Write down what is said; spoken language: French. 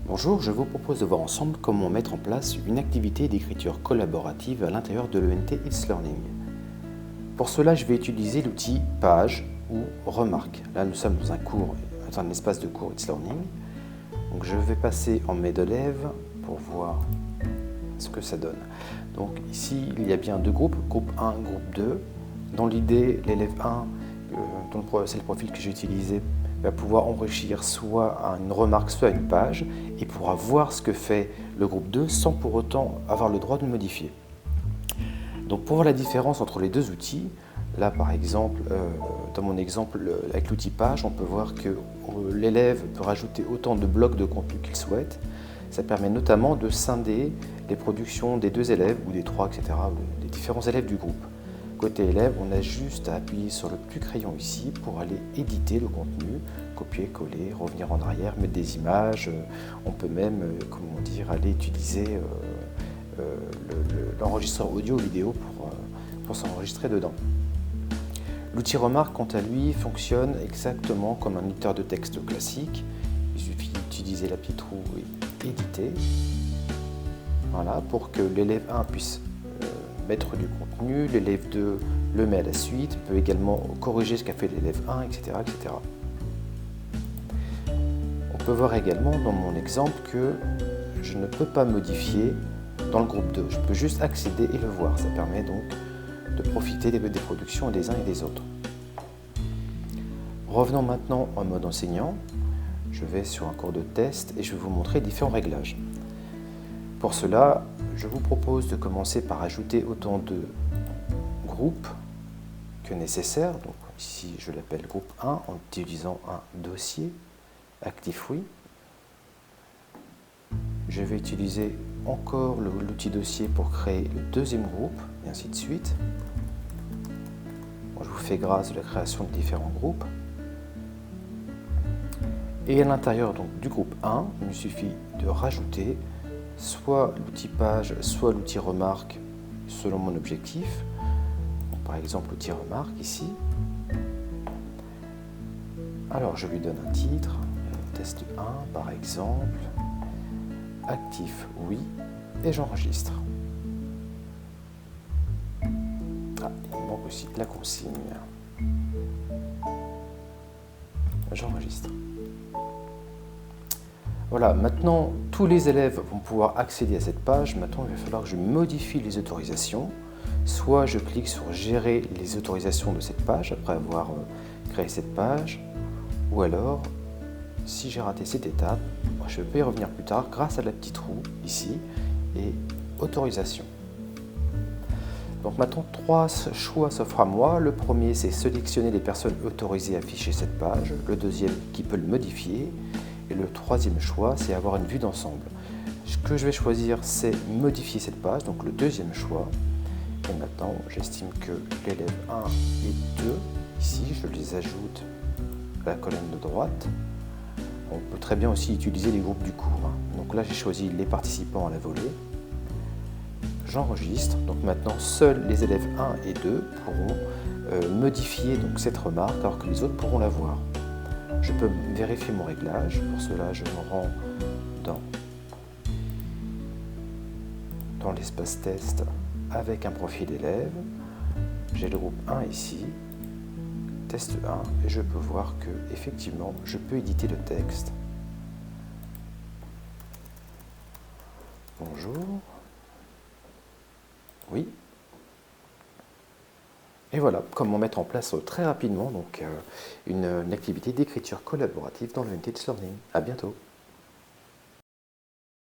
Bonjour, je vous propose de voir ensemble comment mettre en place une activité d'écriture collaborative à l'intérieur de l'ENT It's Learning. Pour cela, je vais utiliser l'outil Page ou Remarque. Là, nous sommes dans un espace de cours It's Learning. Donc, je vais passer en mes d'élèves pour voir ce que ça donne. Donc ici, il y a bien deux groupes, groupe 1, groupe 2. Dans l'idée, l'élève 1, c'est le profil que j'ai utilisé, va pouvoir enrichir soit une remarque, soit une page, et pourra voir ce que fait le groupe 2 sans pour autant avoir le droit de le modifier. Donc pour voir la différence entre les deux outils, là par exemple, dans mon exemple avec l'outil page, on peut voir que l'élève peut rajouter autant de blocs de contenu qu'il souhaite. Ça permet notamment de scinder les productions des deux élèves ou des trois, etc., ou des différents élèves du groupe. Côté élève, on a juste à appuyer sur le petit crayon ici pour aller éditer le contenu, copier, coller, revenir en arrière, mettre des images. On peut même, aller utiliser l'enregistreur audio ou vidéo pour s'enregistrer dedans. L'outil Remarque, quant à lui, fonctionne exactement comme un éditeur de texte classique. Il suffit d'utiliser la petite roue et éditer. Voilà, pour que l'élève 1 puisse mettre du contenu, l'élève 2 le met à la suite, peut également corriger ce qu'a fait l'élève 1, etc., etc. On peut voir également dans mon exemple que je ne peux pas modifier dans le groupe 2, je peux juste accéder et le voir. Ça permet donc de profiter des productions des uns et des autres. Revenons maintenant en mode enseignant. Je vais sur un cours de test et je vais vous montrer différents réglages. Pour cela, je vous propose de commencer par ajouter autant de groupes que nécessaire. Donc ici, je l'appelle groupe 1 en utilisant un dossier actif oui. Je vais utiliser encore l'outil dossier pour créer le deuxième groupe, et ainsi de suite. Bon, je vous fais grâce de la création de différents groupes. Et à l'intérieur du groupe 1, il me suffit de rajouter soit l'outil page, soit l'outil remarque selon mon objectif. Donc, par exemple, l'outil remarque ici. Alors, je lui donne un titre, test 1 par exemple, actif oui, et j'enregistre. Ah, il me manque aussi la consigne. J'enregistre. Voilà, maintenant tous les élèves vont pouvoir accéder à cette page. Maintenant, il va falloir que je modifie les autorisations. Soit je clique sur gérer les autorisations de cette page après avoir créé cette page, ou alors, si j'ai raté cette étape, je peux y revenir plus tard grâce à la petite roue ici et autorisation. Donc maintenant, trois choix s'offrent à moi. Le premier, c'est sélectionner les personnes autorisées à afficher cette page. Le deuxième, qui peut le modifier. Et le troisième choix, c'est avoir une vue d'ensemble. Ce que je vais choisir, c'est modifier cette page, donc le deuxième choix. Et maintenant, j'estime que l'élève 1 et 2, ici, je les ajoute à la colonne de droite. On peut très bien aussi utiliser les groupes du cours. Donc là, j'ai choisi les participants à la volée. J'enregistre. Donc maintenant, seuls les élèves 1 et 2 pourront modifier cette remarque, alors que les autres pourront la voir. Je peux vérifier mon réglage. Pour cela, je me rends dans l'espace test avec un profil d'élève. J'ai le groupe 1 ici, test 1, et je peux voir que effectivement, je peux éditer le texte. Bonjour. Oui. Et voilà comment mettre en place très rapidement une activité d'écriture collaborative dans le l'ENT It's Learning. À bientôt.